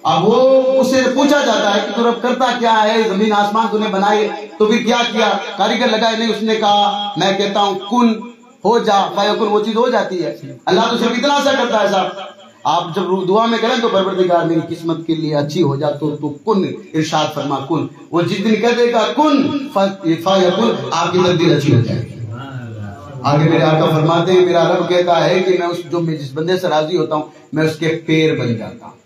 اب وہ اسے پوچھا جاتا ہے کہ تو رب کرتا کیا ہے؟ زمین آسمان تو نے بنائے تو پھر کیا کیا؟ کاریگر لگائے نہیں؟ اس نے کہا میں کہتا ہوں کن ہو جا فیکن، وہ چیز ہو جاتی ہے. اللہ تو صرف اتنا سا کرتا ہے صاحب. آپ جب دعا میں کریں تو پروردگار میری قسمت کے لیے اچھی ہو جا تو کن ارشاد فرما کن. وہ جس دن کہہ دے گا کن فیکن، آپ کی تقدیر اچھی ہو جائے گی. آگے میرے آقا فرماتے ہیں میرا رب کہتا ہے کہ میں جس بندے سے راضی ہوتا ہوں میں اس کے پیر بن جاتا ہوں.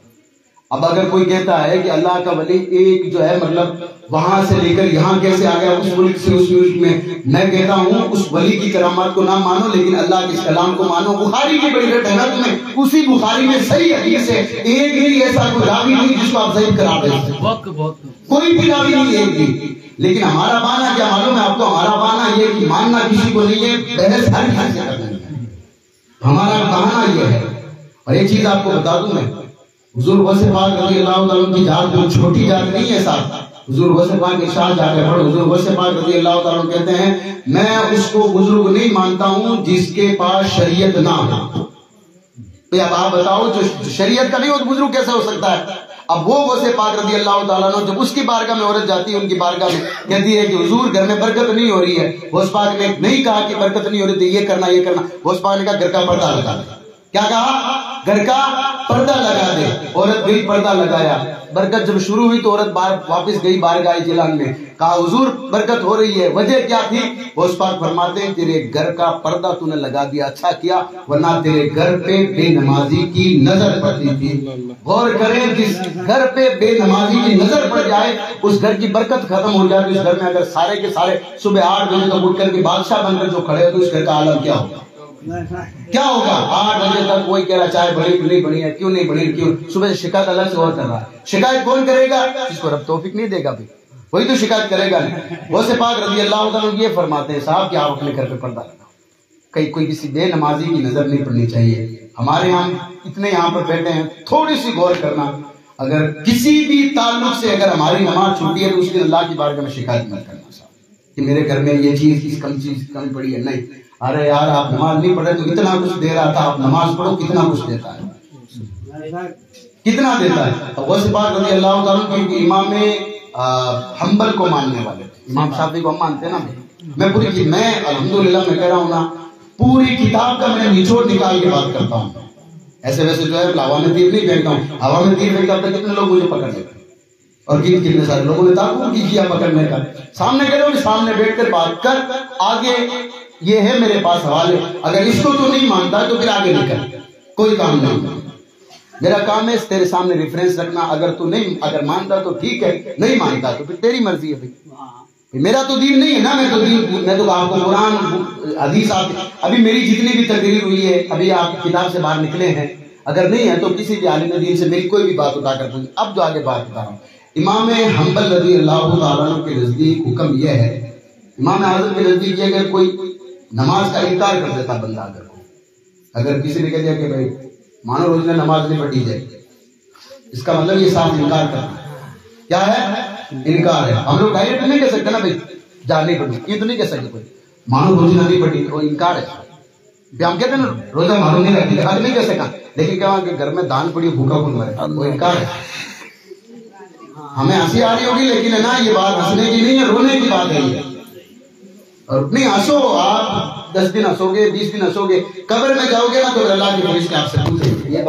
اب اگر کوئی کہتا ہے کہ اللہ کا ولی ایک جو ہے مطلب وہاں سے لے کر یہاں کیسے آ گیا، اس ملک سے اس ملک میں کہتا ہوں اس ولی کی کرامات کو نہ مانو لیکن اللہ کے کلام کو مانو. بخاری کی بڑی رٹ ہے نا تمہیں، اسی بخاری میں صحیح حدیث ہے، ایک بھی ایسا کوئی راوی نہیں جس کو آپ ضعیف قرار دے سکتے، کوئی بھی راوی نہیں ایک بھی. لیکن ہمارا معنی کیا معلوم ہے آپ کو؟ ہمارا معنی یہ کہ ماننا کسی کو نہیں ہے، بحث ہر کسی سے کرنا ہے. ہمارا بہانہ یہ ہے. اور ایک چیز آپ کو بتا دوں میں، حضور غوث پاک رضی اللہ تعالیٰ کی ذات جو چھوٹی ذات نہیں ہے صاحب، حضور غوث پاک ارشاد جا کے پڑھو، حضور غوث پاک رضی اللہ تعالیٰ عنہ کہتے ہیں میں اس کو بزرگ نہیں مانتا ہوں جس کے پاس شریعت نہ ہو۔ اب آپ بتاؤ جو شریعت کا نہیں ہو تو بزرگ کیسے ہو سکتا ہے؟ اب وہ غوث پاک رضی اللہ تعالیٰ عنہ جب اس کی بارگاہ میں عورت جاتی ہے، ان کی بارگاہ میں کہتی ہے کہ حضور گھر میں برکت نہیں ہو رہی ہے، غوث پاک نے نہیں کہا کہ برکت نہیں ہو رہی تھی یہ کرنا یہ کرنا، غوث پاک نے کہا گھر کا پردہ لگا دے۔ کیا کہا؟ گھر کا پردہ لگا دے۔ عورت گئی پردہ لگایا، برکت جب شروع ہوئی تو عورت واپس گئی بارگاہ جیلان میں، کہا حضور برکت ہو رہی ہے، وجہ کیا تھی؟ غوث پاک فرماتے ہیں تیرے گھر کا پردہ تو نے لگا دیا، اچھا کیا، ورنہ تیرے گھر پہ بے نمازی کی نظر پڑتی تھی۔ غور کریں، جس گھر پہ بے نمازی کی نظر پڑ جائے اس گھر کی برکت ختم ہو جائے۔ اس گھر میں اگر سارے کے سارے صبح 8 بجے تک اٹھ کر کے بادشاہ بن کر جو کھڑے ہو تو اس گھر کا عالم کیا ہوگا؟ کیا ہوگا؟ 8 بجے تک کوئی کہہ رہا چائے بڑی نہیں بڑی ہے، کیوں نہیں بڑی، کیوں؟ صبح سے شکایت الگ سے اور کر رہا ہے۔ شکایت کون کرے گا؟ جس کو رب توفیق نہیں دے گا بھی، وہی تو شکایت کرے گا۔ غوث پاک رضی اللہ عنہ یہ فرماتے ہیں صاحب کہ آپ اپنے گھر پہ پردہ لگاؤ، کہیں کوئی کسی بے نمازی کی نظر نہیں پڑنی چاہیے۔ ہمارے ہم اتنے یہاں پر بیٹھے ہیں، تھوڑی سی غور کرنا، اگر کسی بھی تعلق سے اگر ہماری نماز چھوٹی ہے تو اس دن اللہ کی بارگاہ میں شکایت مت کرنا صاحب کہ میرے گھر میں یہ چیز کمی پڑی ہے، نہیں۔ ارے یار آپ نماز نہیں پڑھ رہے تو اتنا کچھ دے رہا تھا، آپ نماز پڑھو، کتنا کچھ دیتا ہے، کتنا دیتا ہے۔ غوث پاک رضی اللہ تعالیٰ کی امام حنبل کو ماننے والے تھے، امام شافعی کو ہم مانتے ہیں نا۔ میں الحمدللہ میں کہہ رہا ہوں نا، پوری کتاب کا میں نچوڑ نکال کے بات کرتا ہوں، ایسے ویسے جو ہے ہوا میں تیر نہیں پھینکتا ہوں۔ ہوا میں تیر پھینکتا تھا کتنے لوگ مجھے پکڑ لیتے اور کتنے سارے لوگوں نے تعاقب کیا پکڑنے کا۔ سامنے کہہ رہا ہوں، سامنے بیٹھ کر بات کر، آگے یہ ہے میرے پاس حوالے، اگر اس کو تو نہیں مانتا تو پھر آگے نہیں کر، کوئی کام نہیں۔ میرا کام ہے تیرے سامنے ریفرنس رکھنا، اگر تو نہیں، اگر مانتا تو ٹھیک ہے، نہیں مانتا تو پھر تیری مرضی ہے بھائی، میرا تو دین نہیں ہے نا، میں تو آپ کو قرآن حدیث ابھی میری جتنی بھی تقریر ہوئی ہے، ابھی آپ کتاب سے باہر نکلے ہیں، اگر نہیں ہے تو کسی بھی عالم دین سے میری کوئی بھی بات اٹھا کر پوچھیں۔ اب جو آگے بات بتا رہا ہوں، امام حنبل رضی اللہ تعالیٰ عنہ کے نزدیک حکم یہ ہے، امام اعظم کے نزدیک یہ کہ کوئی نماز کا انکار کر دیتا بندہ، اگر کسی نے کہہ دیا کہ بھائی مانو روز نے نماز نہیں پڑھی جائے، اس کا مطلب یہ صاف انکار کرنا کیا ہے؟ انکار ہے۔ ہم لوگ ڈائریکٹ نہیں کہہ سکتے نا بھائی جا نہیں پڑھی، یہ تو نہیں کہہ سکتے کوئی مانو روزہ نہیں پڑھی، وہ انکار ہے۔ ہم کہتے ہیں نا روزہ مانو نہیں رکھتی، اب نہیں کہہ سکا، لیکن کہا کہ گھر میں دان پڑی بھوکا کون مرے، وہ انکار ہے۔ ہمیں ہنسی آ رہی ہوگی لیکن ہے نا یہ بات ہنسنے کی نہیں ہے، رونے کی بات ہے یہ۔ اور نہیں ہنسو، آپ 10 دن ہنسو گے، 20 دن ہنسو گے، قبر میں جاؤ گے نا تو اللہ کے فرشتے آپ سے پوچھیں گے